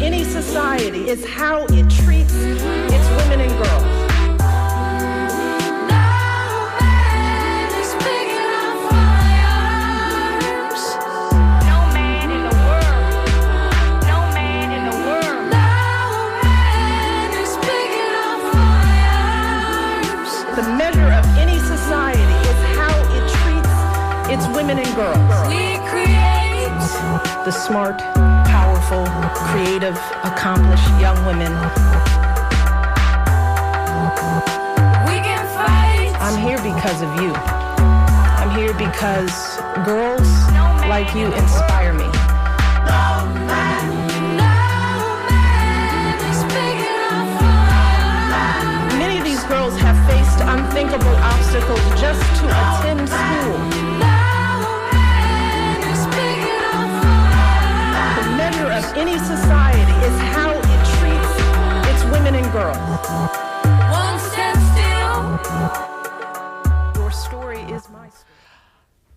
any society is how it treats its women and girls. The measure of any society is how it treats its women and girls. We create the smart, powerful, creative, accomplished young women. We can fight. I'm here because of you. I'm here because girls like you inspire me. Many of these girls have faced unthinkable obstacles just to attend school. The measure of any society is how it treats its women and girls. Won't stand still. Your story is my story.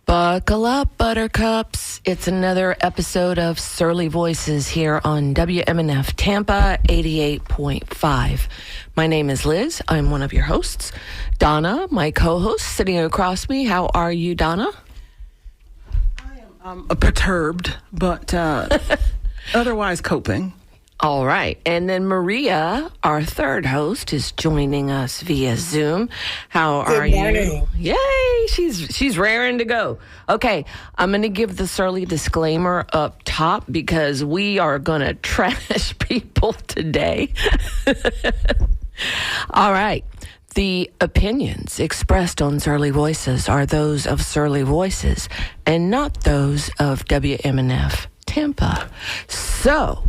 Buckle up, buttercups. It's another episode of Surly Voices here on WMNF Tampa 88.5. My name is Liz. I'm one of your hosts. Donna, my co-host, sitting across me. How are you, Donna? I am perturbed, but otherwise coping. All right. And then Maria, our third host, is joining us via Zoom. How are you? Yay! She's raring to go. Okay, I'm going to give the Surly disclaimer up top because we are going to trash people today. All right. The opinions expressed on Surly Voices are those of Surly Voices and not those of WMNF Tampa. So,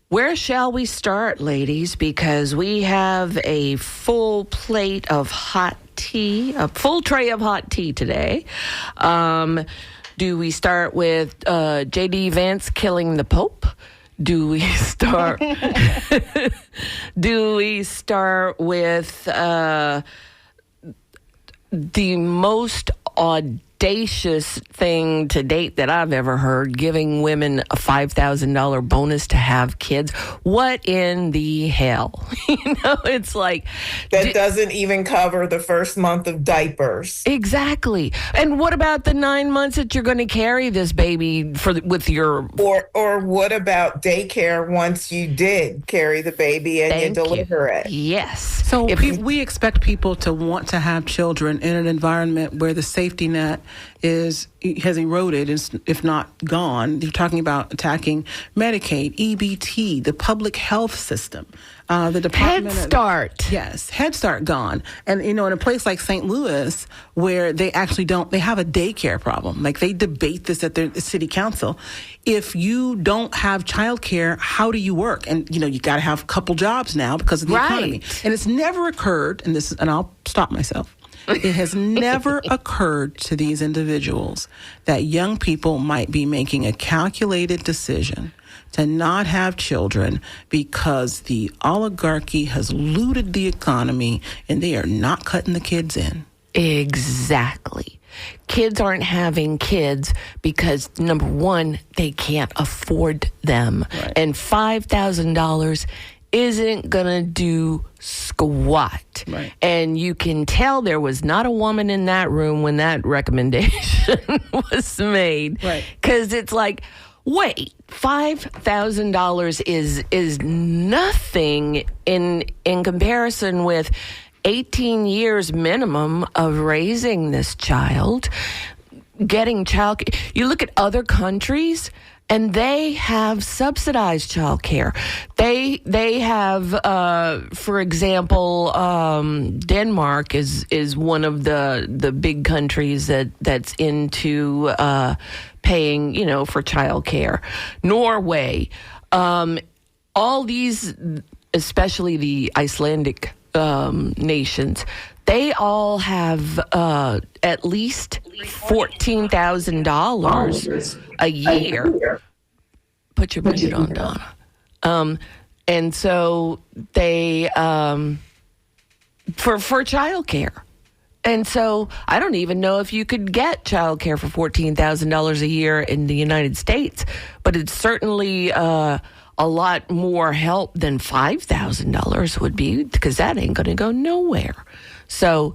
where shall we start, ladies? Because we have a full plate of hot tea, a full tray of hot tea today. Do we start with J.D. Vance killing the Pope? Do we start? Do we start with the most audacious thing to date that I've ever heard, giving women a $5,000 bonus to have kids? What in the hell? It's like... That doesn't even cover the first month of diapers. Exactly. And what about the 9 months that you're going to carry this baby with your... Or what about daycare once you did carry the baby and you deliver it? Yes. So we expect people to want to have children in an environment where the safety net has eroded, if not gone. You're talking about attacking Medicaid, EBT, the public health system, the Department Head Start. Yes, Head Start gone. And, in a place like St. Louis, where they actually they have a daycare problem. Like, they debate this at their city council. If you don't have childcare, how do you work? And, you got to have a couple jobs now because of the economy. And it's never occurred, and I'll stop myself. It has never occurred to these individuals that young people might be making a calculated decision to not have children because the oligarchy has looted the economy and they are not cutting the kids in. Exactly. Kids aren't having kids because, number one, they can't afford them. Right. And $5,000 isn't going to do squat. Right. And you can tell there was not a woman in that room when that recommendation was made. Right. Because it's like, wait, $5,000 is nothing in comparison with 18 years minimum of raising this child, getting child. You look at other countries, and they have subsidized child care. They have, for example, Denmark is one of the big countries that's into paying, for child care. Norway, all these, especially the Icelandic nations, they all have at least $14,000 a year. Put your budget on, Donna. And so they for childcare. And so I don't even know if you could get childcare for $14,000 a year in the United States, but it's certainly a lot more help than $5,000 would be, because that ain't going to go nowhere. So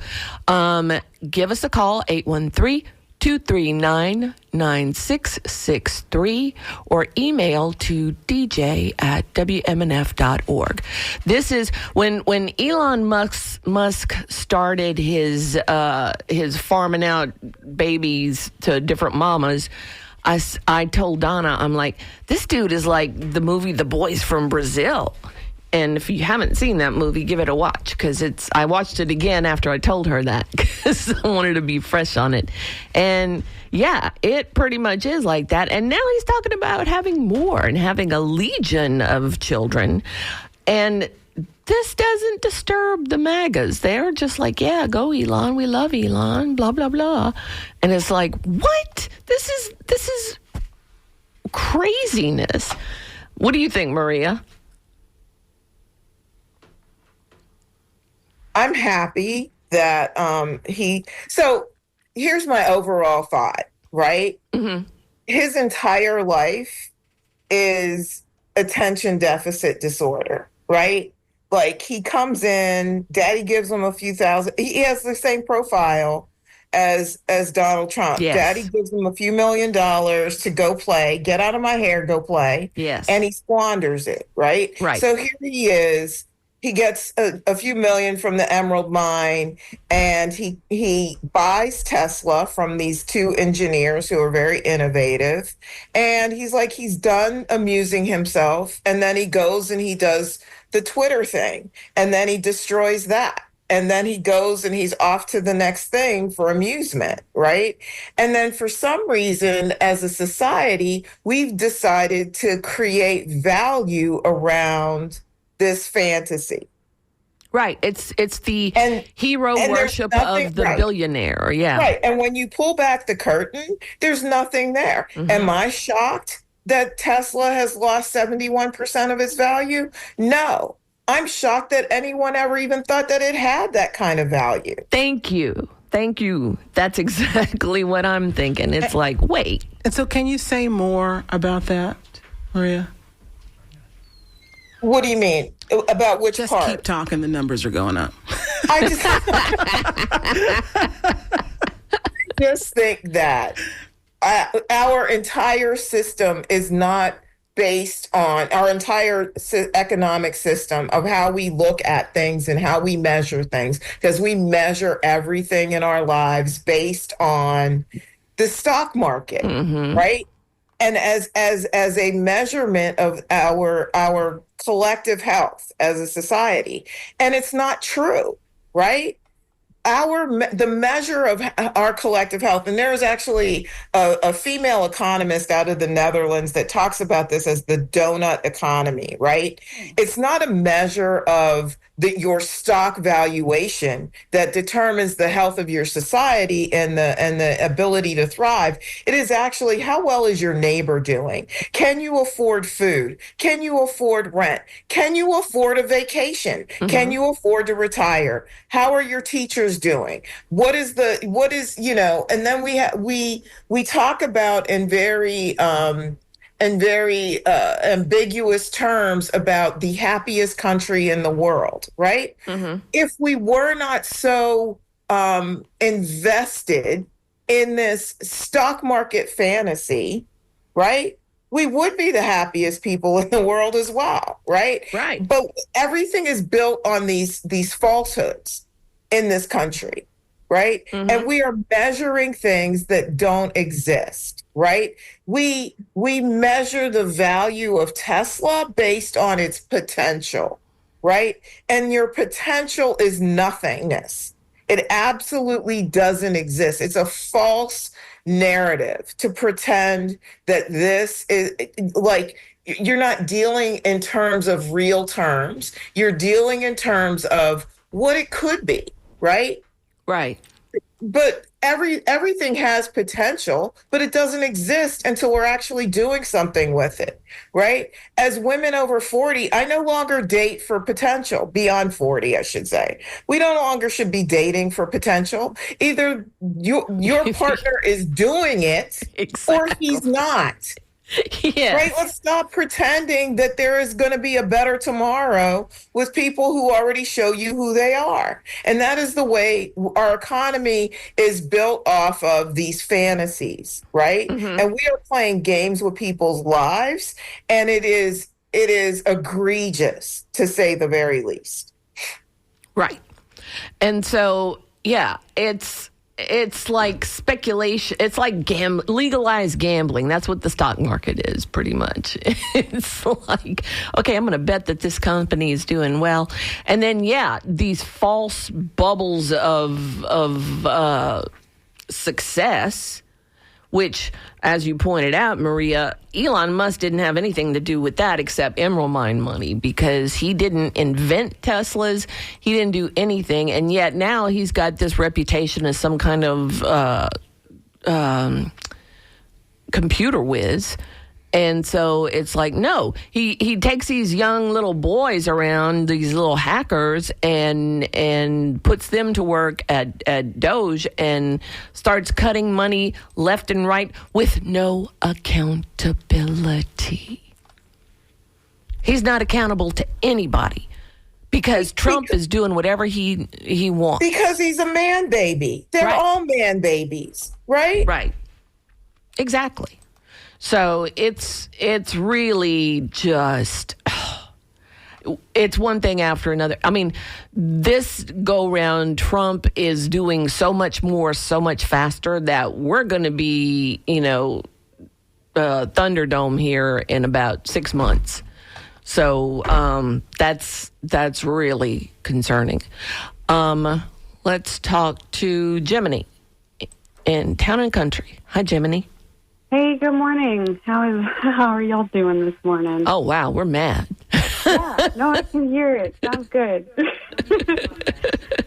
give us a call, 813-239-9663, or email to dj@wmnf.org. This is when Elon Musk started his farming out babies to different mamas. I told Donna, I'm like, this dude is like the movie The Boys from Brazil. And if you haven't seen that movie, give it a watch, because I watched it again after I told her that, because I wanted to be fresh on it. And yeah, it pretty much is like that. And now he's talking about having more and having a legion of children. And this doesn't disturb the MAGAs. They're just like, yeah, go Elon. We love Elon, blah, blah, blah. And it's like, what? This is craziness. What do you think, Maria? I'm happy that so here's my overall thought, right? Mm-hmm. His entire life is attention deficit disorder, right? Like, he comes in, daddy gives him a few thousand. He has the same profile as Donald Trump. Yes. Daddy gives him a few $1 million to go play, get out of my hair, go play. Yes. And he squanders it, right? Right. So here he is. He gets a few million from the Emerald Mine, and he buys Tesla from these two engineers who are very innovative. And he's like, he's done amusing himself. And then he goes and he does the Twitter thing, and then he destroys that. And then he goes and he's off to the next thing for amusement, right? And then for some reason, as a society, we've decided to create value around this fantasy. Right. It's the hero and worship of the billionaire. Yeah. Right. And when you pull back the curtain, there's nothing there. Mm-hmm. Am I shocked that Tesla has lost 71% of its value? No. I'm shocked that anyone ever even thought that it had that kind of value. Thank you. That's exactly what I'm thinking. It's like, wait. And so can you say more about that, Maria? What do you mean? About which just part? Keep talking. The numbers are going up. I just think that our entire system is not based on our entire economic system of how we look at things and how we measure things, because we measure everything in our lives based on the stock market, mm-hmm. right? And as a measurement of our collective health as a society. And it's not true, right? The measure of our collective health, and there's actually a female economist out of the Netherlands that talks about this as the donut economy, right? It's not a measure of your stock valuation that determines the health of your society and the ability to thrive. It is actually, how well is your neighbor doing? Can you afford food? Can you afford rent? Can you afford a vacation? Mm-hmm. Can you afford to retire? How are your teachers doing? What is, and then we talk about in very ambiguous terms about the happiest country in the world, right? Mm-hmm. If we were not so invested in this stock market fantasy, right, we would be the happiest people in the world as well, right? Right. But everything is built on these falsehoods in this country, right? Mm-hmm. And we are measuring things that don't exist, right? We measure the value of Tesla based on its potential, right? And your potential is nothingness. It absolutely doesn't exist. It's a false narrative to pretend that this is like, you're not dealing in terms of real terms. You're dealing in terms of what it could be, right? Right. but everything has potential, but it doesn't exist until we're actually doing something with it, right? As women over 40, I no longer date for potential. Beyond 40, I should say. We no longer should be dating for potential. Either your partner is doing it or he's not. Yes. Right? Let's stop pretending that there is going to be a better tomorrow with people who already show you who they are. And that is the way our economy is built off of these fantasies, right? And we are playing games with people's lives, and it is egregious, to say the very least. Right. And so, yeah, it's like speculation. It's like legalized gambling. That's what the stock market is, pretty much. It's like, okay, I'm going to bet that this company is doing well. And then, yeah, these false bubbles of success, which, as you pointed out, Maria, Elon Musk didn't have anything to do with that except Emerald Mine money, because he didn't invent Teslas. He didn't do anything. And yet now he's got this reputation as some kind of computer whiz. And so it's like, no, he takes these young little boys around, these little hackers, and puts them to work at Doge and starts cutting money left and right with no accountability. He's not accountable to anybody because Trump is doing whatever he wants. Because he's a man baby. They're Right. all man babies, right? Right. Exactly. So it's really just, it's one thing after another. I mean, this go round, Trump is doing so much more, so much faster that we're going to be, Thunderdome here in about 6 months. So that's really concerning. Let's talk to Jiminy in Town and Country. Hi, Jiminy. Hey, good morning. How are y'all doing this morning? Oh, wow, we're mad. Yeah, no, I can hear it. Sounds good.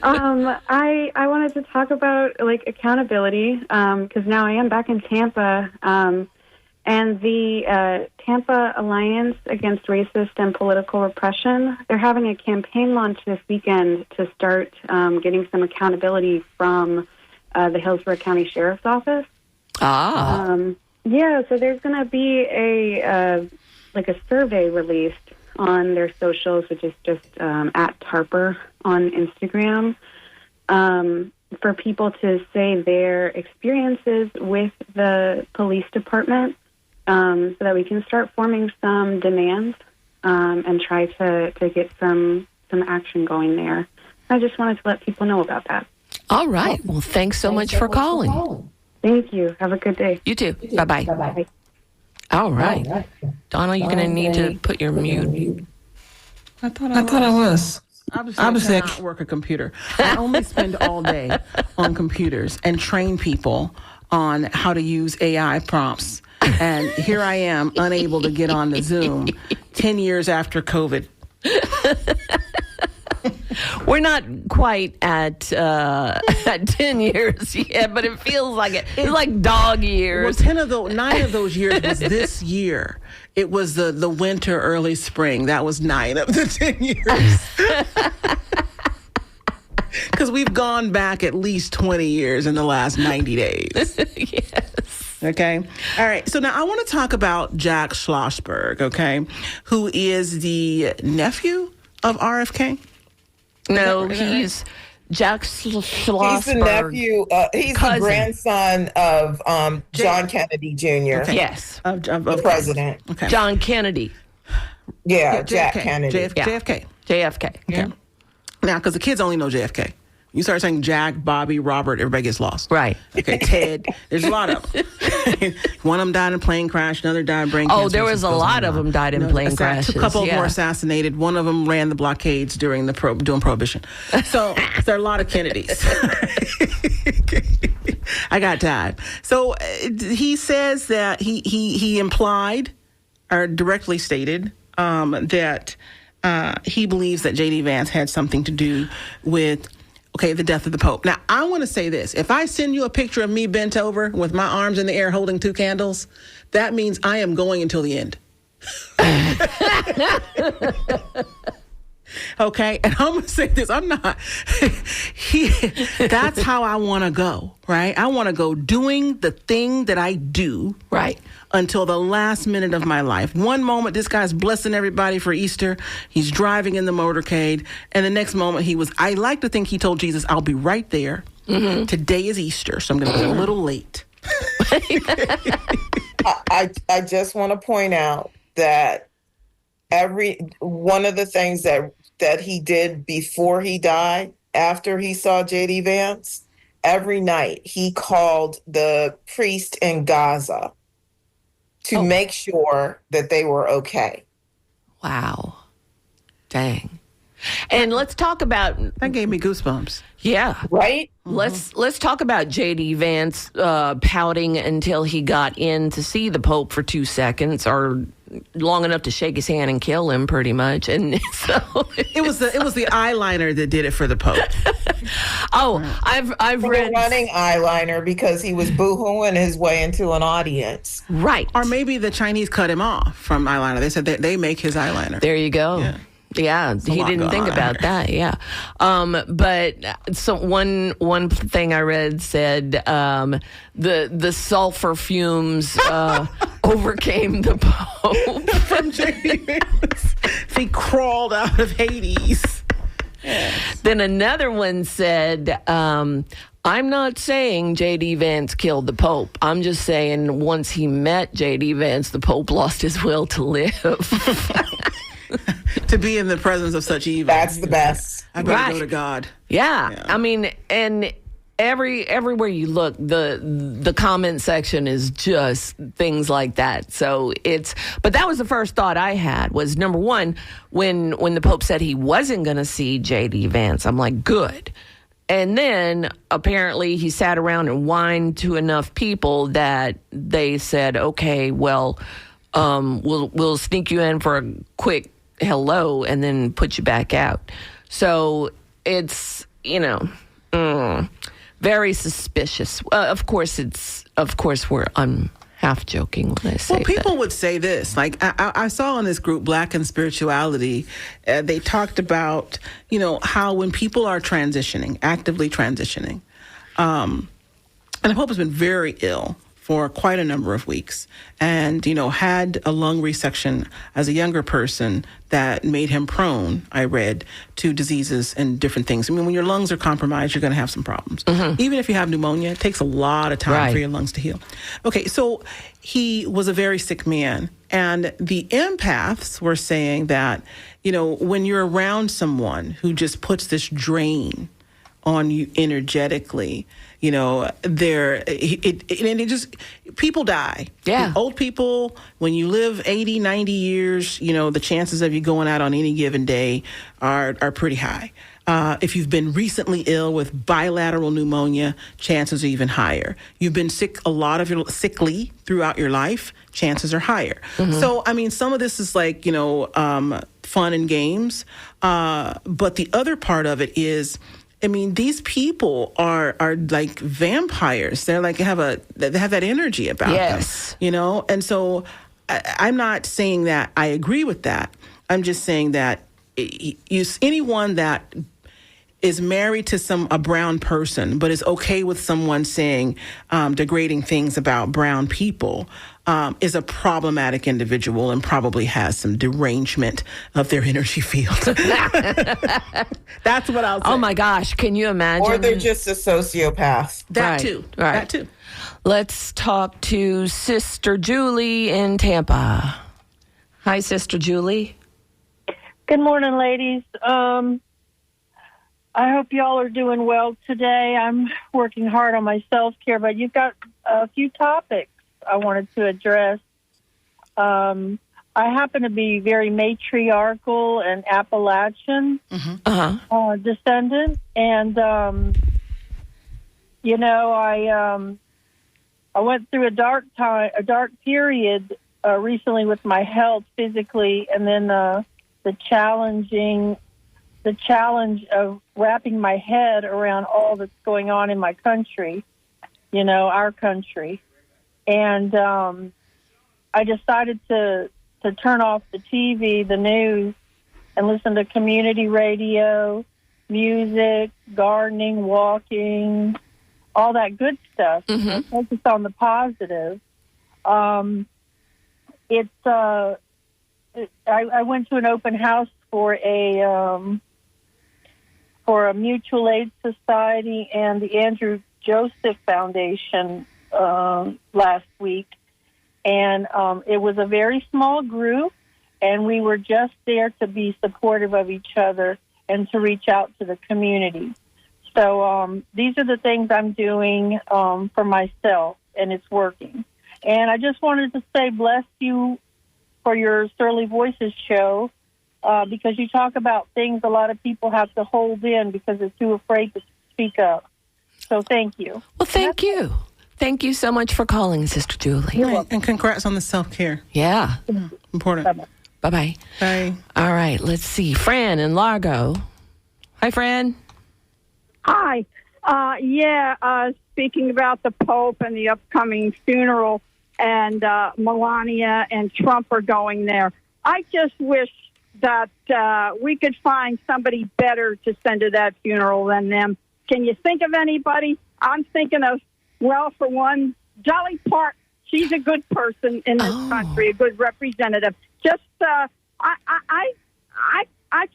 I wanted to talk about accountability because now I am back in Tampa, and the Tampa Alliance Against Racist and Political Repression. They're having a campaign launch this weekend to start getting some accountability from the Hillsborough County Sheriff's Office. Yeah, so there's going to be a survey released on their socials, which is just at Tarper on Instagram, for people to say their experiences with the police department, so that we can start forming some demands and try to get some action going there. I just wanted to let people know about that. All right. Well, thanks so much for calling. Thank you. Have a good day. You too. Bye-bye. Bye. All right. Donna, you're going to need to put your mute. I thought I was. Obviously, I cannot work a computer. I only spend all day on computers and train people on how to use AI prompts. And here I am, unable to get on the Zoom 10 years after COVID. We're not quite at 10 years yet, but it feels like it. It's like dog years. Well, 9 of those years was this year. It was the winter, early spring. That was 9 of the 10 years. Because we've gone back at least 20 years in the last 90 days. Yes. Okay. All right. So now I want to talk about Jack Schlossberg, okay, who is the nephew of RFK. No, he's Jack Schlossberg. He's the nephew. He's cousin. the grandson of John Kennedy Jr. Okay. Yes. The president. Okay. John Kennedy. Yeah, Jack Kennedy. Yeah. JFK. JFK. Okay. Now, because the kids only know JFK. You start saying Jack, Bobby, Robert, everybody gets lost. Right. Okay, Ted. There's a lot of them. One of them died in a plane crash. Another died in brain cancer. Oh, there was a lot of them died in plane crashes. A couple of them yeah. were assassinated. One of them ran the blockades during during Prohibition. So there are a lot of Kennedys. I got tired. So he says that he implied or directly stated that he believes that J.D. Vance had something to do with Okay, the death of the Pope. Now, I want to say this. If I send you a picture of me bent over with my arms in the air holding 2 candles, that means I am going until the end. Okay, and I'm gonna say this. I'm not. That's how I want to go, right? I want to go doing the thing that I do, Right. until the last minute of my life. One moment, this guy's blessing everybody for Easter. He's driving in the motorcade, and the next moment, I like to think he told Jesus, "I'll be right there. Today is Easter, so I'm going to be a little late." I just want to point out that one of the things that he did before he died, after he saw J.D. Vance, every night he called the priest in Gaza to make sure that they were okay. Wow. Dang. And let's talk about, That gave me goosebumps. yeah. Right? Let's talk about J.D. Vance pouting until he got in to see the Pope for 2 seconds, or long enough to shake his hand and kill him, pretty much. And so It was the eyeliner that did it for the Pope. I've They were read running eyeliner because he was boohooing his way into an audience. right. Or maybe the Chinese cut him off from eyeliner. They said they make his eyeliner. There you go. Yeah, he lot didn't going think on about that. Yeah, but so one thing I read said the sulfur fumes overcame the Pope. From J.D. Vance. He crawled out of Hades. Then another one said, "I'm not saying J.D. Vance killed the Pope. I'm just saying once he met J.D. Vance, the Pope lost his will to live." To be in the presence of such evil. That's the best. I better Right. go to God. Yeah. I mean, and everywhere you look, the comment section is just things like that. So but that was the first thought I had was, number one, when the Pope said he wasn't going to see J.D. Vance, I'm like, good. And then apparently he sat around and whined to enough people that they said, okay, well, we'll sneak you in for a quick hello and then put you back out. So it's, very suspicious. Of course, I'm half joking when I say Well, people would say this. Like I saw in this group, Black and Spirituality, they talked about, how when people are transitioning, actively transitioning, and the Pope has been very ill for quite a number of weeks, and had a lung resection as a younger person that made him prone, I read, to diseases and different things. I mean, when your lungs are compromised, you're going to have some problems. Even if you have pneumonia, it takes a lot of time for your lungs to heal. Okay, so he was a very sick man, and the empaths were saying that, when you're around someone who just puts this drain on you energetically, people die. Yeah. Old people, when you live 80, 90 years, the chances of you going out on any given day are pretty high. If you've been recently ill with bilateral pneumonia, chances are even higher. You've been sick sickly throughout your life, chances are higher. So, I mean, some of this is like, fun and games. But the other part of it is, I mean, these people are like vampires. They're like they have that energy about them, And so I'm not saying that I agree with that. I'm just saying that anyone that is married to a brown person, but is okay with someone saying degrading things about brown people, is a problematic individual and probably has some derangement of their energy field. That's what I'll say. Oh my gosh, can you imagine? Or they're just a sociopath. That too. Right. That too. Let's talk to Sister Julie in Tampa. Hi, Sister Julie. Good morning, ladies. I hope y'all are doing well today. I'm working hard on my self-care, but you've got a few topics I wanted to address. I happen to be very matriarchal and Appalachian descendant, and I went through a dark period recently with my health physically, and then the challenging the challenge of wrapping my head around all that's going on in my country, our country. And I decided to turn off the TV, the news, and listen to community radio, music, gardening, walking, all that good stuff. Mm-hmm. Focus on the positive. I went to an open house for a mutual aid society and the Andrew Joseph Foundation last week, and it was a very small group, and we were just there to be supportive of each other and to reach out to the community. So these are the things I'm doing for myself, and it's working. And I just wanted to say bless you for your Surly Voices show, because you talk about things a lot of people have to hold in because they're too afraid to speak up. So thank you. Well, thank you. Thank you so much for calling, Sister Julie. Right. And congrats on the self-care. Yeah. Important. Bye-bye. Bye-bye. Bye. All right, let's see. Fran in Largo. Hi, Fran. Hi. Speaking about the Pope and the upcoming funeral, and Melania and Trump are going there. I just wish that we could find somebody better to send to that funeral than them. Can you think of anybody? I'm thinking of, for one, Dolly Parton. She's a good person in this country, a good representative. Just, I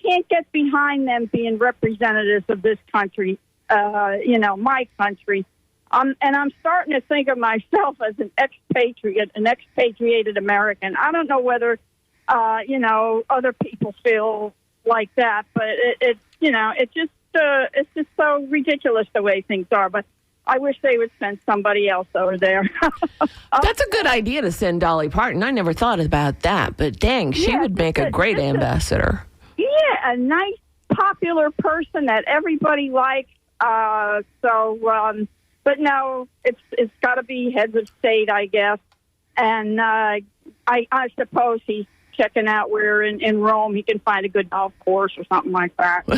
can't get behind them being representatives of this country, my country. And I'm starting to think of myself as an expatriate, an expatriated American. I don't know whether, other people feel like that, but it's just so ridiculous the way things are. But I wish they would send somebody else over there. That's a good idea to send Dolly Parton. I never thought about that, but dang, she would make a great ambassador. A nice, popular person that everybody likes. But no, it's got to be heads of state, I guess. And I suppose he's checking out where in Rome he can find a good golf course or something like that. So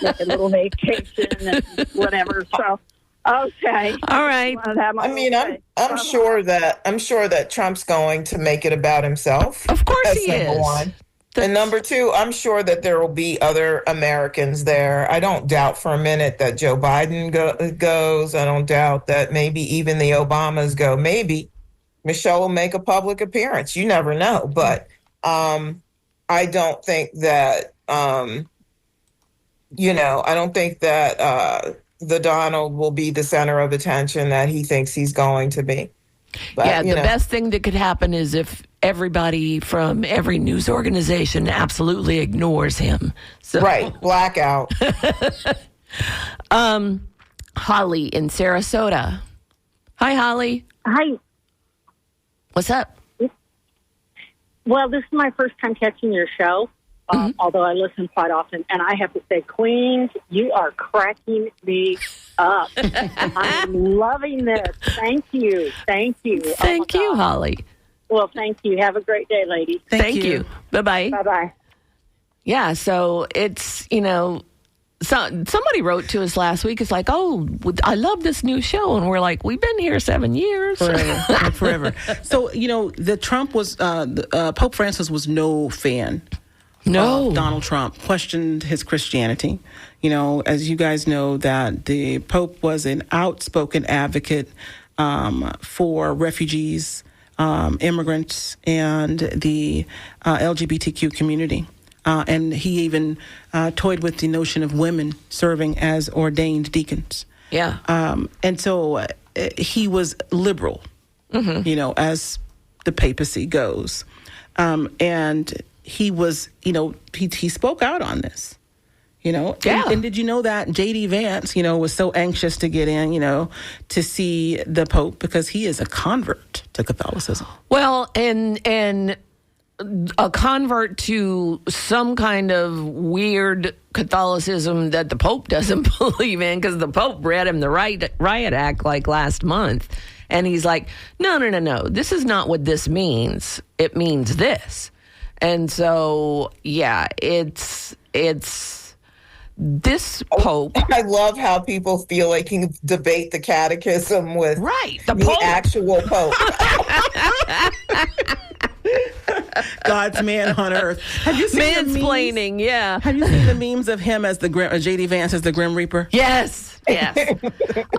make a little vacation and whatever. So okay, all right. I'm sure that Trump's going to make it about himself. Of course, That's he number is. one. And number two, I'm sure that there will be other Americans there. I don't doubt for a minute that Joe Biden goes. I don't doubt that maybe even the Obamas go. Maybe Michelle will make a public appearance. You never know. But I don't think that, I don't think that the Donald will be the center of attention that he thinks he's going to be. But, the best thing that could happen is if everybody from every news organization absolutely ignores him. So. Right, blackout. Holly in Sarasota. Hi, Holly. Hi. What's up? Well, this is my first time catching your show, although I listen quite often. And I have to say, Queens, you are cracking me up. I'm loving this. Thank you. Thank you. Thank you, Holly. Well, thank you. Have a great day, ladies. Thank you. Bye-bye. Bye-bye. Yeah, so it's, somebody wrote to us last week. It's like, I love this new show. And we're like, we've been here 7 years. Forever. So, the Trump was, Pope Francis was no fan. No. Donald Trump questioned his Christianity. As you guys know, that the Pope was an outspoken advocate for refugees, immigrants, and the LGBTQ community. And he even toyed with the notion of women serving as ordained deacons. Yeah. And so he was liberal, as the papacy goes. And he was, he spoke out on this. Yeah. And did you know that J.D. Vance, was so anxious to get in, to see the Pope because he is a convert to Catholicism. Well, and a convert to some kind of weird Catholicism that the Pope doesn't believe in, because the Pope read him the riot act like last month. And he's like, no. This is not what this means. It means this. And so, yeah, it's this Pope, I love how people feel they can debate the catechism with the the Pope. actual Pope. God's man on earth. Have you seen the memes? Mansplaining, yeah. Have you seen the memes of him as the J.D. Vance as the Grim Reaper? Yes.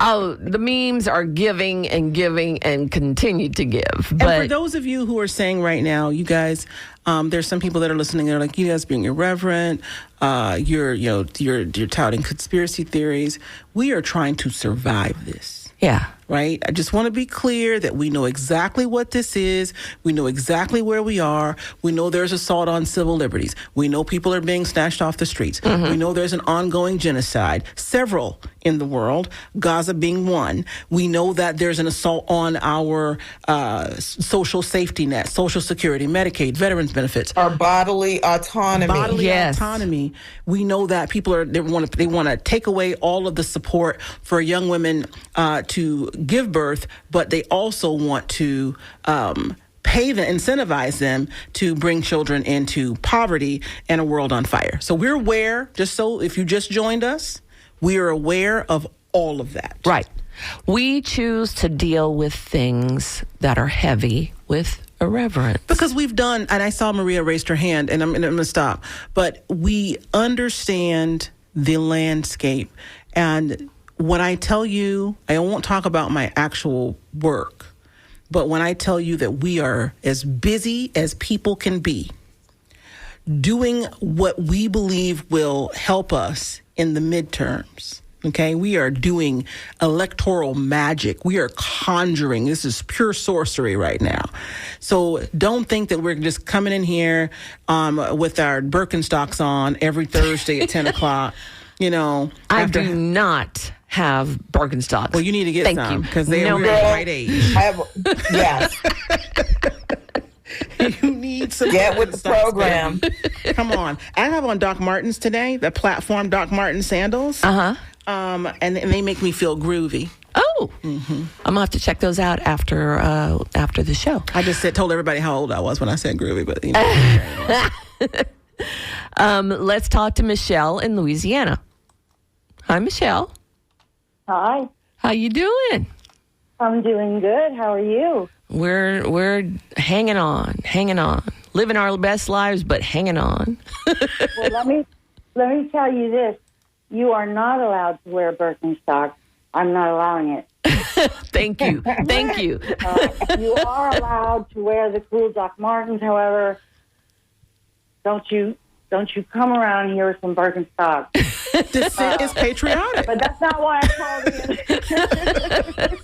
Oh, the memes are giving and continue to give. And But for those of you who are saying right now, you guys, there's some people that are listening. They're like, you guys being irreverent. You're touting conspiracy theories. We are trying to survive this. yeah. Right? I just want to be clear that we know exactly what this is. We know exactly where we are. We know there's assault on civil liberties. We know people are being snatched off the streets. We know there's an ongoing genocide, several in the world, Gaza being one. We know that there's an assault on our social safety net, Social Security, Medicaid, veterans benefits. Our bodily autonomy. Bodily Yes. autonomy. We know that people they want to take away all of the support for young women to give birth, but they also want to pay them, incentivize them to bring children into poverty and a world on fire. So we're aware. Just so if you just joined us, we are aware of all of that. Right. We choose to deal with things that are heavy with irreverence. Because we've done, and I saw Maria raised her hand, and I'm going to stop, but we understand the landscape. And when I tell you, I won't talk about my actual work, but when I tell you that we are as busy as people can be, doing what we believe will help us in the midterms. Okay, we are doing electoral magic. We are conjuring. This is pure sorcery right now. So don't think that we're just coming in here with our Birkenstocks on every Thursday at 10 o'clock. You know, I do not have Birkenstocks. Well, you need to get Thank some you. because they're No, the right age. Yes. You need some. Get with the Birkenstocks, program. baby. Come on. I have on Doc Martens today, the platform Doc Marten sandals. And they make me feel groovy. Oh, I'm gonna have to check those out after the show. I just told everybody how old I was when I said groovy, but Let's talk to Michelle in Louisiana. Hi, Michelle. Hi, How you doing? I'm doing good. How are you? We're hanging on, living our best lives, but hanging on. Well, let me tell you this: you are not allowed to wear Birkenstocks. I'm not allowing it. Thank you. You are allowed to wear the cool Doc Martens. However, don't you come around here with some Birkenstocks. this is patriotic. But that's not why I called in.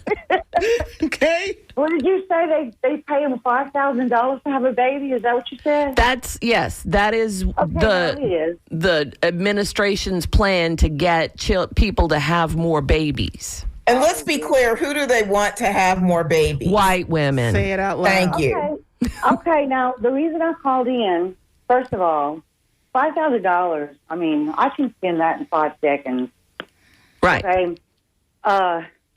Okay. What did you say? They pay them $5,000 to have a baby? Is that what you said? That is the administration's plan to get people to have more babies. And let's be clear, who do they want to have more babies? White women. Say it out loud. Thank you. Okay, now, the reason I called in, first of all, $5,000, I mean, I can spend that in 5 seconds. Right. Okay?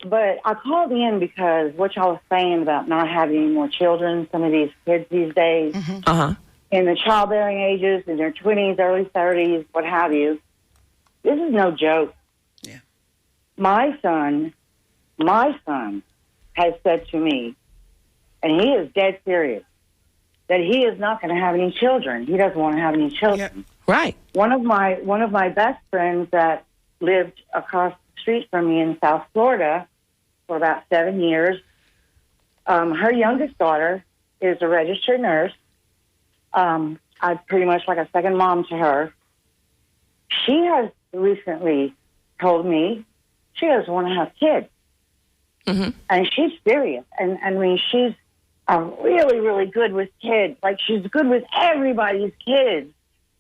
But I called in because what y'all was saying about not having any more children, some of these kids these days, in the childbearing ages, in their 20s, early 30s, what have you, this is no joke. Yeah. My son has said to me, and he is dead serious, that he is not going to have any children. He doesn't want to have any children. Yeah. Right. One of my best friends that lived across the street from me in South Florida for about 7 years, her youngest daughter is a registered nurse. I'm pretty much like a second mom to her. She has recently told me she doesn't want to have kids. And she's serious. And I mean, she's really, really good with kids. Like, she's good with everybody's kids.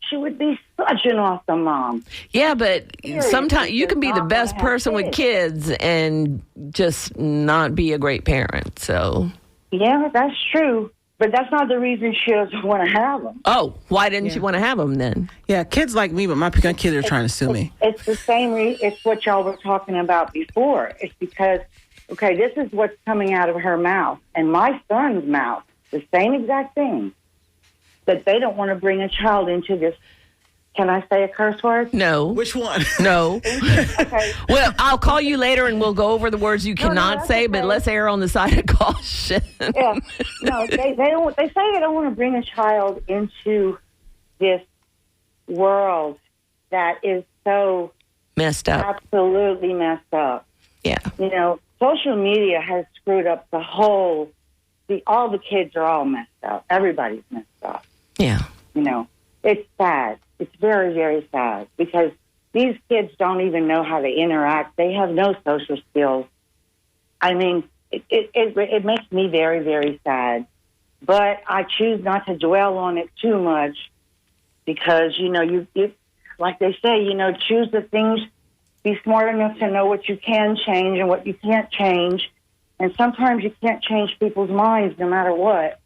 She would be such an awesome mom. Yeah, but Seriously, sometimes you can be the not best gonna have person with kids and just not be a great parent. So, Yeah, that's true. But that's not the reason she doesn't want to have them. oh, why didn't you want to have them then? Yeah, kids like me, but my kids are trying to sue me. It's the same. It's what y'all were talking about before. It's because, okay, this is what's coming out of her mouth and my son's mouth. The same exact thing. That they don't want to bring a child into this Can I say a curse word? No. Which one? No. Okay. Well, I'll call you later and we'll go over the words you cannot that's say, okay. but let's err on the side of caution. Yeah. No, they don't. They say they don't want to bring a child into this world that is so Messed up. absolutely messed up. Yeah. You know, social media has screwed up all the kids are all messed up. Everybody's messed up. Yeah. You know, it's sad. It's very, very sad because these kids don't even know how to interact. They have no social skills. I mean, it makes me very, very sad. But I choose not to dwell on it too much because, you know, you like they say, you know, choose the things, be smart enough to know what you can change and what you can't change. And sometimes you can't change people's minds no matter what.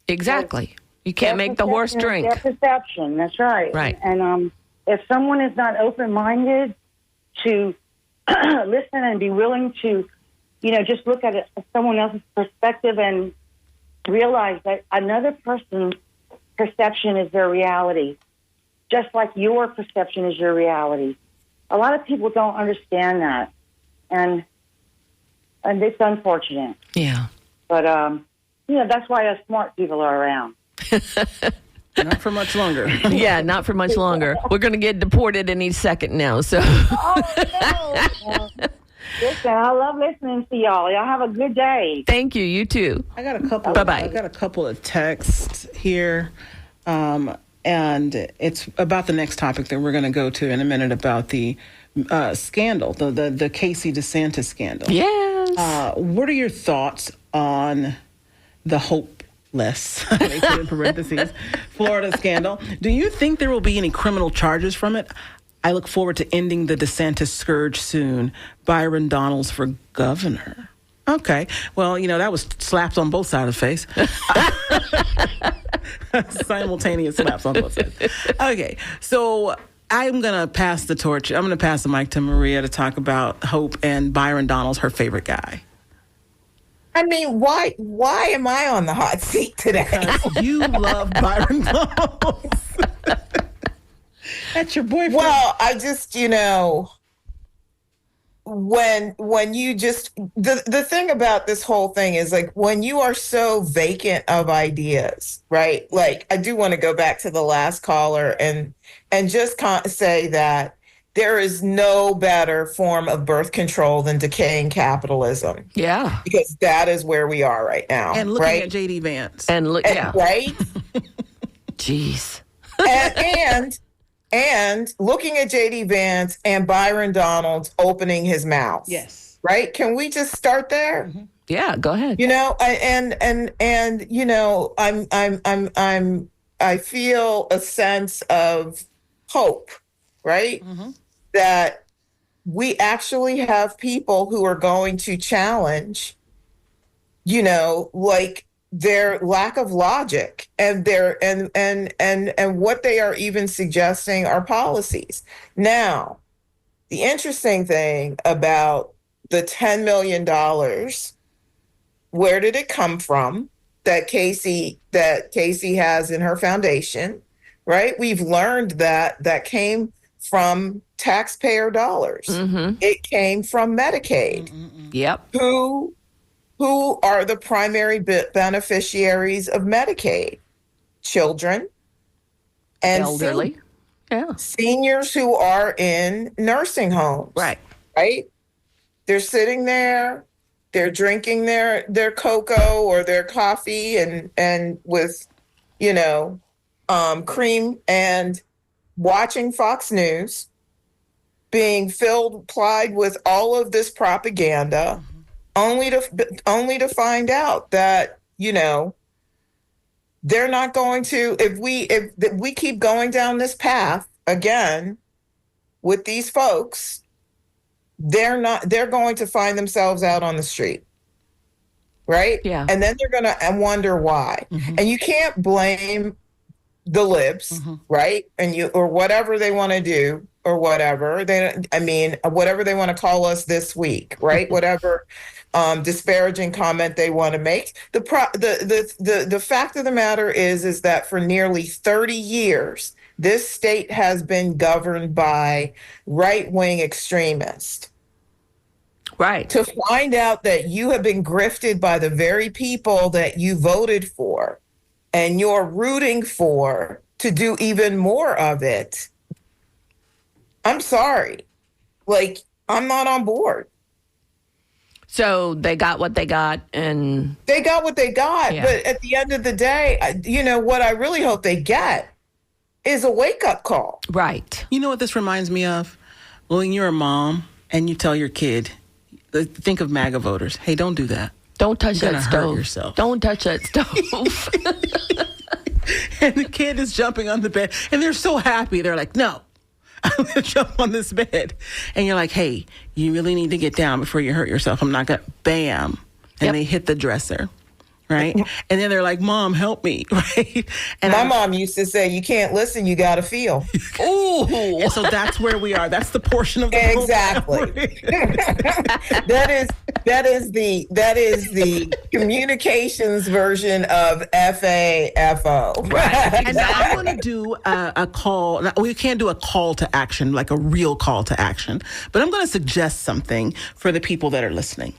Exactly. You can't make the horse drink. Their perception, that's right. Right. And if someone is not open-minded to listen and be willing to, you know, just look at it from someone else's perspective and realize that another person's perception is their reality, just like your perception is your reality. A lot of people don't understand that, and it's unfortunate. Yeah. But, you know, that's why us smart people are around. Not for much longer. Yeah, not for much longer. We're going to get deported any second now. So, Oh, no. Listen, I love listening to y'all. Y'all have a good day. thank you. You too. I got a couple. Bye-bye. I got a couple of texts here, and it's about the next topic that we're going to go to in a minute about the scandal, the Casey DeSantis scandal. Yes. What are your thoughts on the hopeless, they put in parentheses, Florida scandal? Do you think there will be any criminal charges from it? I look forward to ending the DeSantis scourge soon. Byron Donalds for governor. Okay. Well, you know, that was slaps on both sides of the face. Simultaneous slaps on both sides. Okay. So I'm going to pass the torch. I'm going to pass the mic to Maria to talk about Hope and Byron Donalds, her favorite guy. I mean, why am I on the hot seat today? Because you love Byron Donalds. That's your boyfriend. Well, I just, you know, when you just the thing about this whole thing is like when you are so vacant of ideas, right? Like I do want to go back to the last caller and just say that there is no better form of birth control than decaying capitalism. Yeah. Because that is where we are right now. And looking right? at JD Vance. And look, yeah. Right? Jeez. And looking at JD Vance and Byron Donalds opening his mouth. Yes. Right? Can we just start there? Mm-hmm. Yeah, go ahead. You know, and you know, I feel a sense of hope, right? Mm-hmm. That we actually have people who are going to challenge, you know, like their lack of logic and their and what they are even suggesting are policies. Now, the interesting thing about the $10 million, where did it come from that Casey has in her foundation, right? We've learned that came from taxpayer dollars. Mm-hmm. It came from Medicaid. Yep. Who are the primary beneficiaries of Medicaid? Children and Elderly. Yeah. seniors who are in nursing homes. Right. Right? They're sitting there, they're drinking their cocoa or their coffee and with, you know, cream and watching Fox News, being plied with all of this propaganda, only to find out that, you know, they're not going to, if we keep going down this path again with these folks, they're going to find themselves out on the street. Right? Yeah. And then they're going to wonder why. Mm-hmm. And you can't blame the libs, right? Or whatever they want to do, or whatever whatever they want to call us this week, right? Whatever disparaging comment they want to make. The fact of the matter is that for nearly 30 years, this state has been governed by right-wing extremists. Right. To find out that you have been grifted by the very people that you voted for and you're rooting for to do even more of it, I'm sorry. Like, I'm not on board. So they got what they got, and They got what they got. Yeah. But at the end of the day, what I really hope they get is a wake-up call. right. You know what this reminds me of? When you're a mom and you tell your kid, think of MAGA voters. Hey, don't do that. Don't touch You're that gonna hurt stove. yourself. Don't touch that stove. And the kid is jumping on the bed and they're so happy. They're like, no, I'm going to jump on this bed. And you're like, hey, you really need to get down before you hurt yourself. I'm not going to, bam. And Yep. they hit the dresser. Right. And then they're like, Mom, help me. Right. And My mom used to say, you can't listen, you got to feel. Ooh. And so that's where we are. That's the portion of the Exactly. that is the communications version of FAFO. Right. And now I want to do a call. Now, we can't do a call to action, like a real call to action, but I'm going to suggest something for the people that are listening.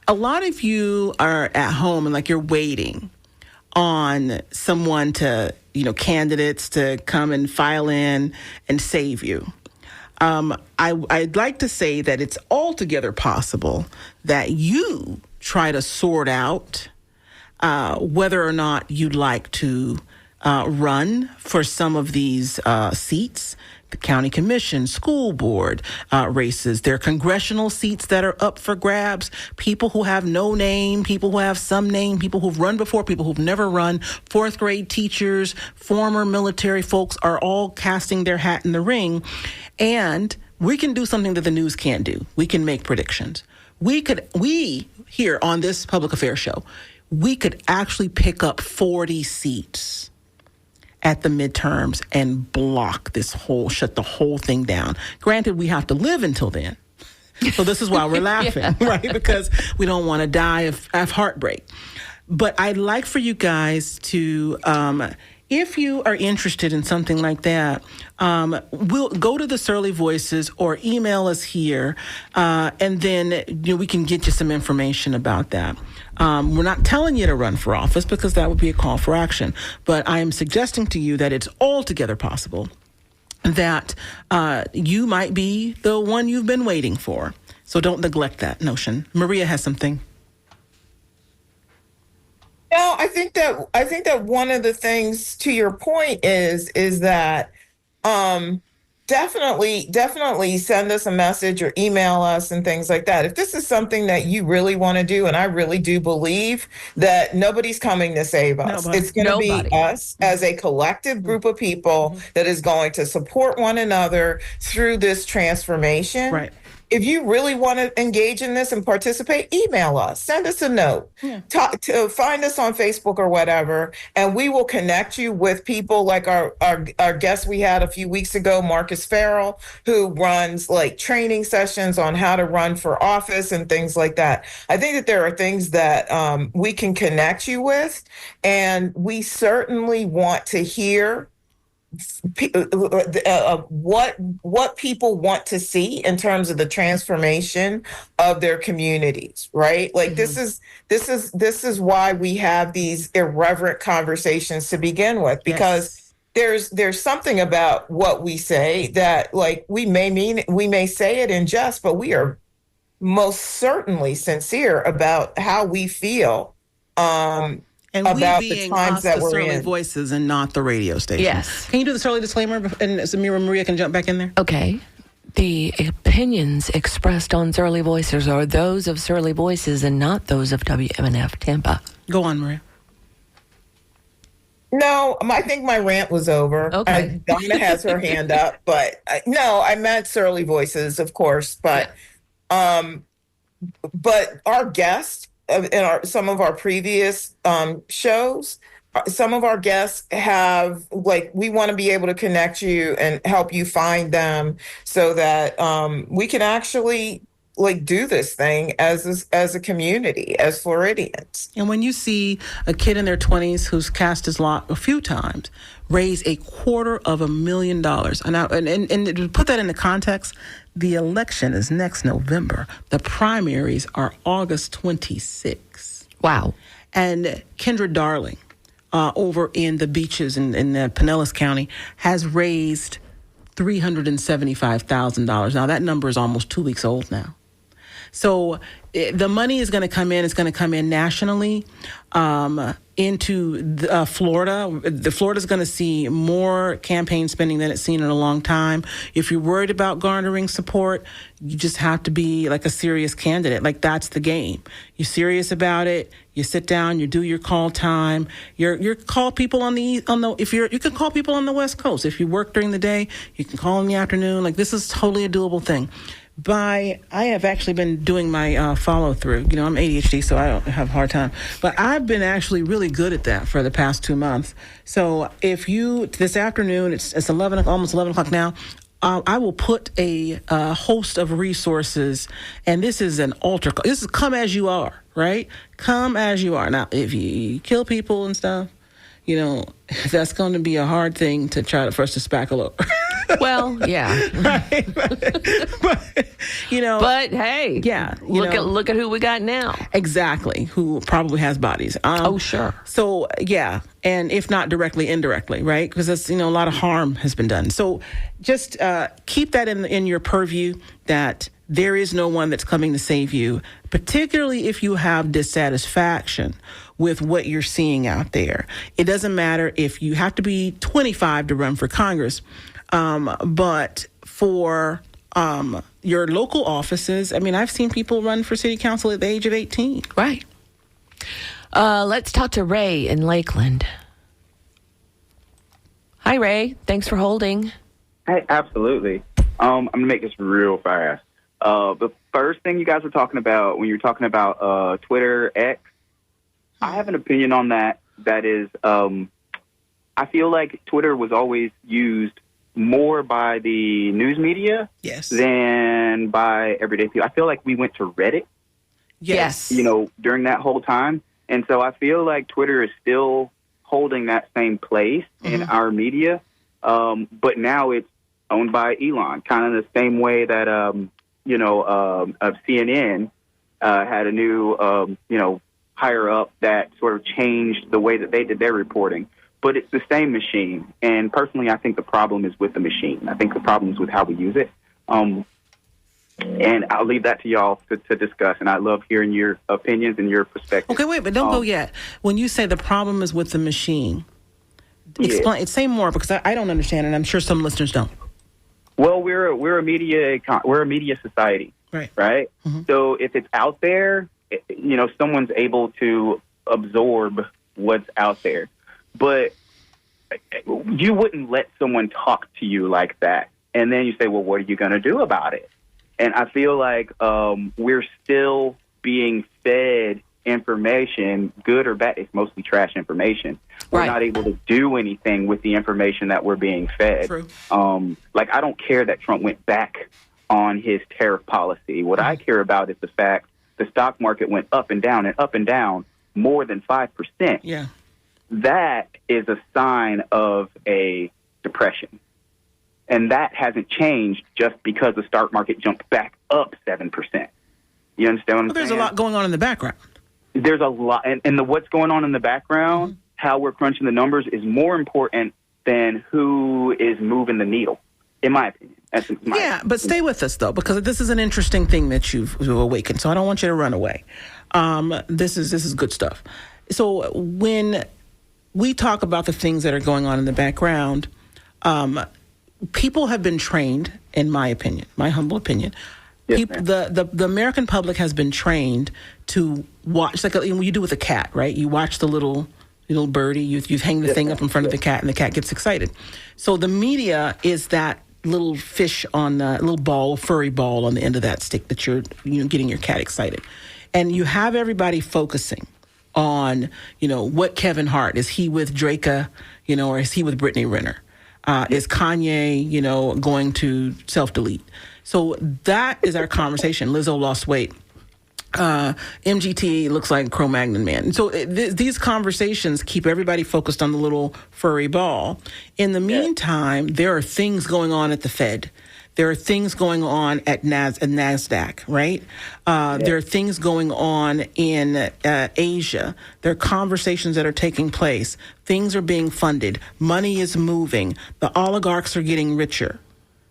A lot of you are at home and like you're waiting on someone to, candidates to come and file in and save you. I'd like to say that it's altogether possible that you try to sort out whether or not you'd like to run for some of these seats. The county commission, school board races. There are congressional seats that are up for grabs. People who have no name, people who have some name, people who've run before, people who've never run. Fourth grade teachers, former military folks are all casting their hat in the ring. And we can do something that the news can't do. We can make predictions. We here on this public affairs show, we could actually pick up 40 seats at the midterms and shut the whole thing down. Granted, we have to live until then. So this is why we're laughing, right? Because we don't want to die of heartbreak. But I'd like for you guys to, if you are interested in something like that, we'll go to the Surly Voices or email us here, and then we can get you some information about that. We're not telling you to run for office because that would be a call for action. But I am suggesting to you that it's altogether possible that you might be the one you've been waiting for. So don't neglect that notion. Maria has something. No, I think that one of the things, to your point, is that definitely send us a message or email us and things like that. If this is something that you really want to do, and I really do believe that nobody's coming to save us. Nobody. It's going to be us as a collective group of people that is going to support one another through this transformation. Right. If you really want to engage in this and participate, email us, send us a note, find us on Facebook or whatever, and we will connect you with people like our guest we had a few weeks ago, Marcus Farrell, who runs like training sessions on how to run for office and things like that. I think that there are things that we can connect you with, and we certainly want to hear what people want to see in terms of the transformation of their communities, right? Like this is why we have these irreverent conversations to begin with, because there's something about what we say that, like, we may say it in jest, but we are most certainly sincere about how we feel and about we the being times us, that the we're Surly in. Voices and not the radio station. Yes. Can you do the Surly disclaimer and Samira Maria can jump back in there? Okay. The opinions expressed on Surly Voices are those of Surly Voices and not those of WMNF Tampa. Go on, Maria. No, I think my rant was over. Okay. Donna has her hand up, but no, I meant Surly Voices, of course. But our guest in some of our previous shows, some of our guests have, like, we want to be able to connect you and help you find them so that we can actually like do this thing as a community, as Floridians. And when you see a kid in their 20s who's cast his lot a few times raise $250,000, and to put that into context, the election is next November. The primaries are August 26th. Wow. And Kendra Darling, over in the beaches in Pinellas County, has raised $375,000. Now that number is almost 2 weeks old now. So the money is going to come in. It's going to come in nationally into Florida. Florida's going to see more campaign spending than it's seen in a long time. If you're worried about garnering support, you just have to be like a serious candidate. Like that's the game. You're serious about it. You sit down. You do your call time. You call people you can call people on the West Coast. If you work during the day, you can call in the afternoon. Like this is totally a doable thing. I have actually been doing my follow through. You know, I'm ADHD, so I don't have a hard time. But I've been actually really good at that for the past 2 months. So if this afternoon, it's almost 11 o'clock now, I will put a host of resources, and this is an altar call. This is come as you are, right? Come as you are. Now, if you kill people and stuff, you know, that's going to be a hard thing to try for us to spackle over. Well, yeah. Right? but, you know. But hey, yeah. Look at who we got now. Exactly. Who probably has bodies. Sure. So, yeah. And if not directly, indirectly, right? Because that's, a lot of harm has been done. So just keep that in your purview that there is no one that's coming to save you, particularly if you have dissatisfaction with what you're seeing out there. It doesn't matter if you have to be 25 to run for Congress, but for your local offices, I mean, I've seen people run for city council at the age of 18. Right. Let's talk to Ray in Lakeland. Hi, Ray. Thanks for holding. Hey, absolutely. I'm going to make this real fast. The first thing you guys were talking about when you were talking about Twitter, X, I have an opinion on that. That is, I feel like Twitter was always used more by the news media than by everyday people. I feel like we went to Reddit. Yes. During that whole time. And so I feel like Twitter is still holding that same place in our media. But now it's owned by Elon, kind of the same way that, CNN had a new, higher up that sort of changed the way that they did their reporting. But it's the same machine. And personally, I think the problem is with the machine. I think the problem is with how we use it. And I'll leave that to y'all to discuss. And I love hearing your opinions and your perspective. Okay, wait, but don't go yet. When you say the problem is with the machine, explain. Say more, because I don't understand, and I'm sure some listeners don't. Well, we're a media society, right? Mm-hmm. So if it's out there, someone's able to absorb what's out there. But you wouldn't let someone talk to you like that, and then you say, "Well, what are you going to do about it?" And I feel like we're still being fed information, good or bad. It's mostly trash information. We're not able to do anything with the information that we're being fed. True. I don't care that Trump went back on his tariff policy. What I care about is the fact the stock market went up and down more than 5%. Yeah. That is a sign of a depression. And that hasn't changed just because the stock market jumped back up 7%. You understand what I'm saying? There's a lot going on in the background. There's a lot. And what's going on in the background, how we're crunching the numbers, is more important than who is moving the needle, in my opinion. But stay with us, though, because this is an interesting thing that you've awakened. So I don't want you to run away. This is good stuff. So when we talk about the things that are going on in the background, people have been trained, in my opinion, my humble opinion. The American public has been trained to watch, like you do with a cat, right? You watch the little birdie, you hang the thing up in front of the cat, and the cat gets excited. So the media is that little fish on the little ball, furry ball on the end of that stick that you're getting your cat excited, and you have everybody focusing on what Kevin Hart is. He with Draka, or is he with Brittany Renner? Is Kanye, going to self-delete? So that is our conversation. Lizzo lost weight. MGT looks like Cro-Magnon man. So these conversations keep everybody focused on the little furry ball. In the meantime, there are things going on at the Fed. There are things going on at NASDAQ, right? There are things going on in Asia. There are conversations that are taking place. Things are being funded. Money is moving. The oligarchs are getting richer.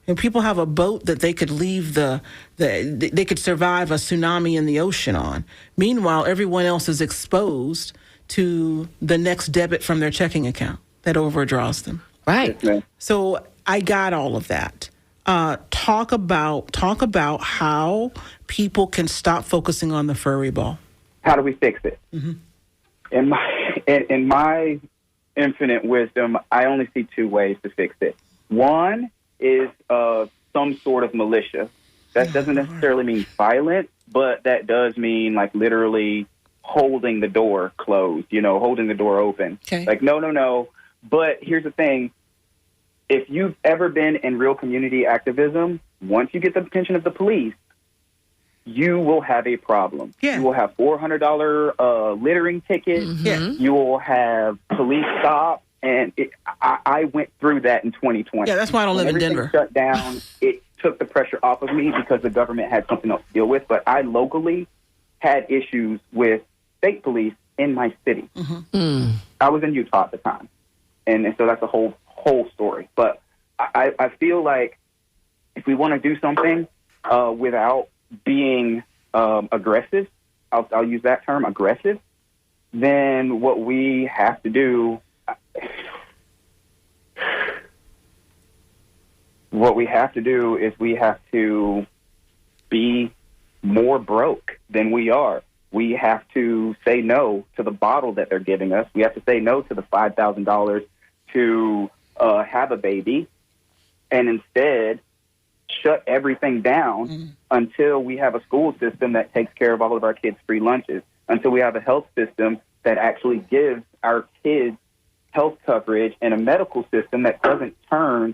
And people have a boat that they could leave they could survive a tsunami in the ocean on. Meanwhile, everyone else is exposed to the next debit from their checking account that overdraws them. Right. So I got all of that. Talk about how people can stop focusing on the furry ball. How do we fix it? Mm-hmm. In my infinite wisdom, I only see two ways to fix it. One is some sort of militia. That doesn't necessarily mean violent, but that does mean like literally holding the door closed, holding the door open. Okay. Like, no. But here's the thing. If you've ever been in real community activism, once you get the attention of the police, you will have a problem. Yeah. You will have $400 littering tickets. Mm-hmm. Yeah. You will have police stops. And I went through that in 2020. Yeah, that's why I don't live in Everything Denver. shut down. It took the pressure off of me because the government had something else to deal with. But I locally had issues with state police in my city. Mm. I was in Utah at the time. And so that's a whole story. But I feel like if we want to do something without being aggressive, I'll use that term, aggressive, then what we have to do is we have to be more broke than we are. We have to say no to the bottle that they're giving us. We have to say no to the $5,000 to have a baby, and instead shut everything down until we have a school system that takes care of all of our kids' free lunches, until we have a health system that actually gives our kids health coverage and a medical system that doesn't turn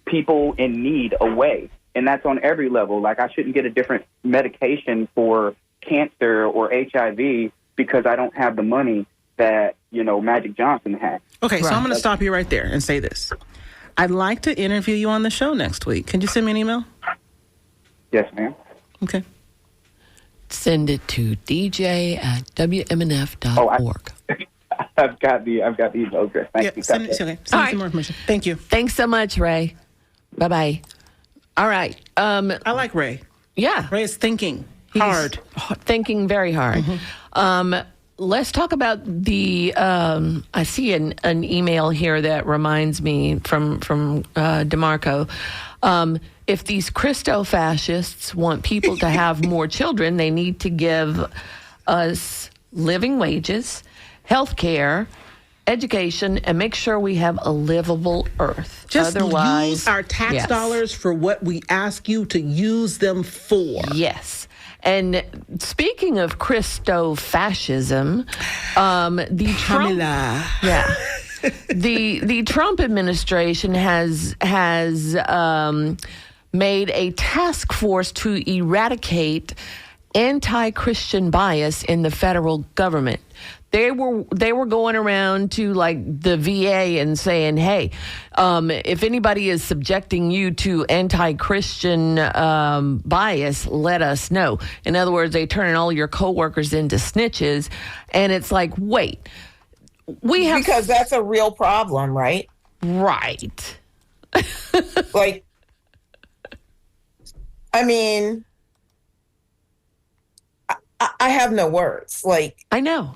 people in need away. And that's on every level. Like, I shouldn't get a different medication for cancer or HIV because I don't have the money that, Magic Johnson had. Okay, so I'm going to stop you right there and say this. I'd like to interview you on the show next week. Can you send me an email? Yes, ma'am. Okay. Send it to dj@wmnf.org. I've got the email address. Thank you. Send me some more information. Thank you. Thanks so much, Ray. Bye-bye. All right. I like Ray. Yeah. Ray is thinking hard. Thinking very hard. Let's talk about the. I see an email here that reminds me from DeMarco. If these Christo-fascists want people to have more children, they need to give us living wages, health care, education, and make sure we have a livable earth. Just Otherwise, use our tax dollars for what we ask you to use them for. Yes. And speaking of Christo-fascism, the Trump administration has made a task force to eradicate anti-Christian bias in the federal government. They were going around to like the VA and saying, hey, if anybody is subjecting you to anti-Christian bias, let us know. In other words, they turn all your coworkers into snitches. And it's like, wait, because that's a real problem, right? Right. Like, I mean, I have no words. Like, I know.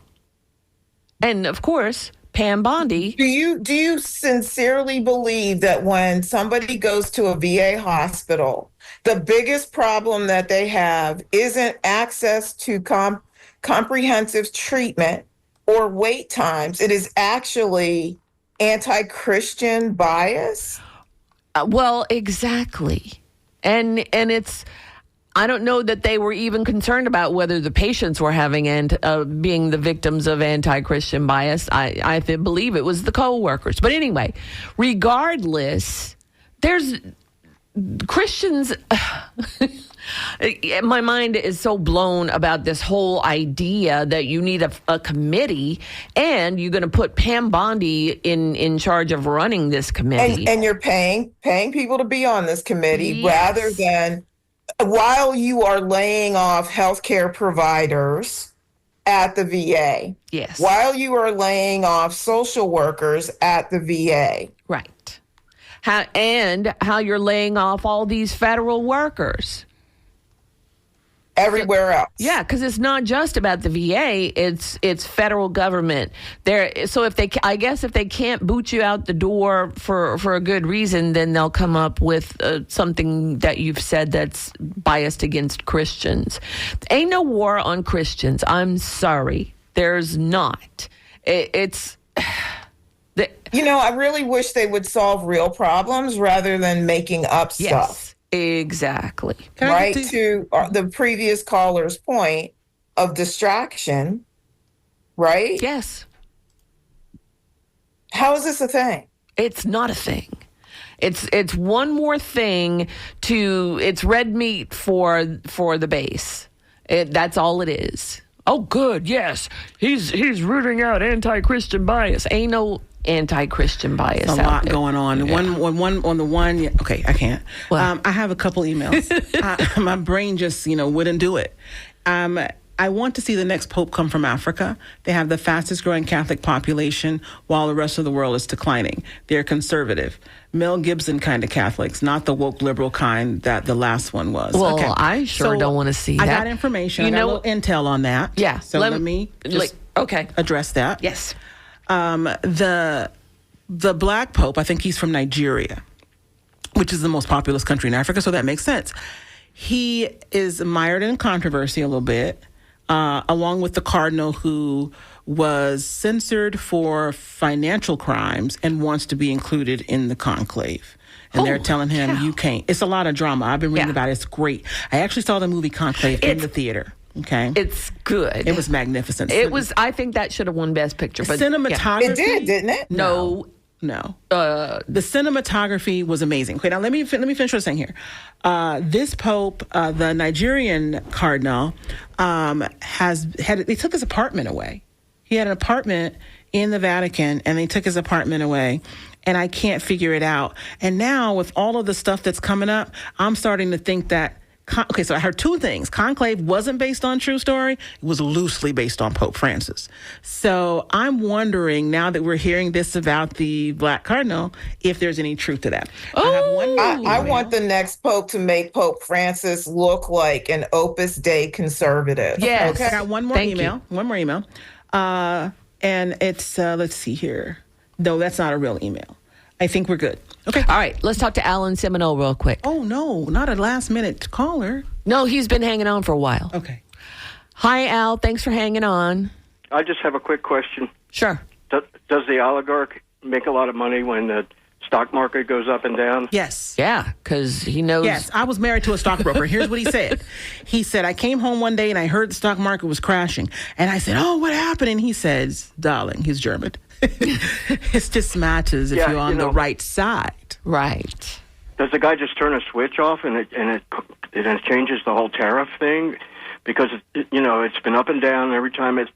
And of course, Pam Bondi. Do you sincerely believe that when somebody goes to a VA hospital, the biggest problem that they have isn't access to comprehensive treatment or wait times? It is actually anti-Christian bias? Well, exactly. And it's, I don't know that they were even concerned about whether the patients were having being the victims of anti-Christian bias. I believe it was the co-workers. But anyway, regardless, there's Christians. My mind is so blown about this whole idea that you need a committee, and you're going to put Pam Bondi in charge of running this committee. And you're paying people to be on this committee rather than while you are laying off healthcare providers at the VA. Yes. While you are laying off social workers at the VA. Right. How you're laying off all these federal workers. Everywhere else. Yeah, because it's not just about the VA; it's federal government. So if they can't boot you out the door for a good reason, then they'll come up with something that you've said that's biased against Christians. Ain't no war on Christians. I'm sorry, there's not. I really wish they would solve real problems rather than making up stuff. Exactly. Right to the previous caller's point of distraction, right? Yes. How is this a thing? It's not a thing. It's one more thing it's red meat for the base. That's all it is. Oh, good. Yes, he's rooting out anti-Christian bias. Ain't no anti-Christian bias. A lot going on. Yeah. Okay, I can't. I have a couple emails. My brain just wouldn't do it. I want to see the next pope come from Africa. They have the fastest growing Catholic population while the rest of the world is declining. They're conservative. Mel Gibson kind of Catholics, not the woke liberal kind that the last one was. Well, okay. I don't want to see that. I got information. I got a little intel on that. Yeah. So let me just address that. Yes. The black pope, I think he's from Nigeria, which is the most populous country in Africa, so that makes sense. He is mired in controversy a little bit, along with the cardinal who was censored for financial crimes and wants to be included in the conclave. And they're telling him, you can't. It's a lot of drama. I've been reading about it. It's great. I actually saw the movie Conclave in the theater. Okay. It's good. It was magnificent. I think that should have won Best Picture. But cinematography. It did, didn't it? No. The cinematography was amazing. Okay, now let me finish what I'm saying here. This pope, the Nigerian cardinal, they took his apartment away. He had an apartment in the Vatican, and they took his apartment away. And I can't figure it out. And now with all of the stuff that's coming up, I'm starting to think that. Okay, so I heard two things. Conclave wasn't based on true story. It was loosely based on Pope Francis. So I'm wondering, now that we're hearing this about the Black Cardinal, if there's any truth to that. I want the next Pope to make Pope Francis look like an Opus Dei conservative. Yes. Okay, I got one more email. One more email. And it's, let's see here. No, that's not a real email. I think we're good. Okay. All right. Let's talk to Alan Seminole real quick. Oh, no. Not a last-minute caller. No, he's been hanging on for a while. Okay. Hi, Al. Thanks for hanging on. I just have a quick question. Sure. Does the oligarch make a lot of money when the stock market goes up and down? Yes. Yeah, because he knows. Yes. I was married to a stockbroker. Here's what he said. He said, I came home one day and I heard the stock market was crashing. And I said, oh, what happened? And he says, darling, he's German. It just matters if you're on the right side. Right. Does the guy just turn a switch off and it changes the whole tariff thing? Because it's been up and down. Every time it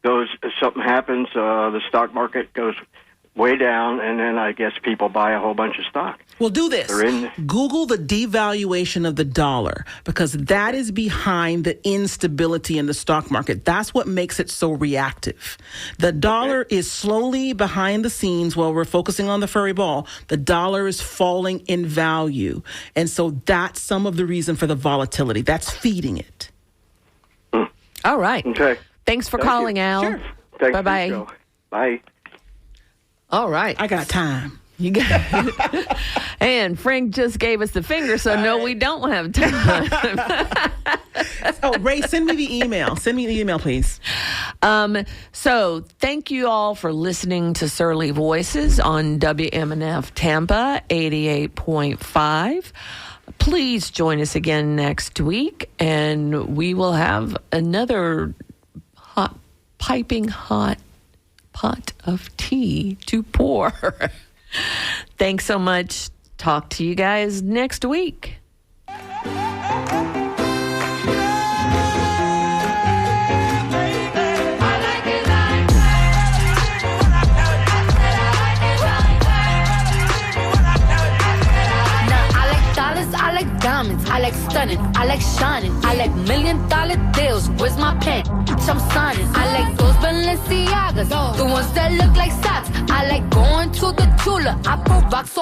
goes, something happens, the stock market goes way down, and then I guess people buy a whole bunch of stock. Well, do this. Google the devaluation of the dollar, because that is behind the instability in the stock market. That's what makes it so reactive. The dollar is slowly behind the scenes while we're focusing on the furry ball. The dollar is falling in value. And so that's some of the reason for the volatility. That's feeding it. All right. Okay. Thanks for calling, Al. Sure. Bye-bye. Bye. All right. I got time. You got And Frank just gave us the finger, so no, we don't have time. Oh, Ray, send me the email. Send me the email, please. So thank you all for listening to Surly Voices on WMNF Tampa 88.5. Please join us again next week, and we will have another piping hot pot of tea to pour. Thanks so much. Talk to you guys next week. I like diamonds, I like stunning, I like shining, I like $1 million deals. Where's my pen? Bitch, I'm signing. I like those Balenciagas, the ones that look like socks. I like going to the Tula. I put rocks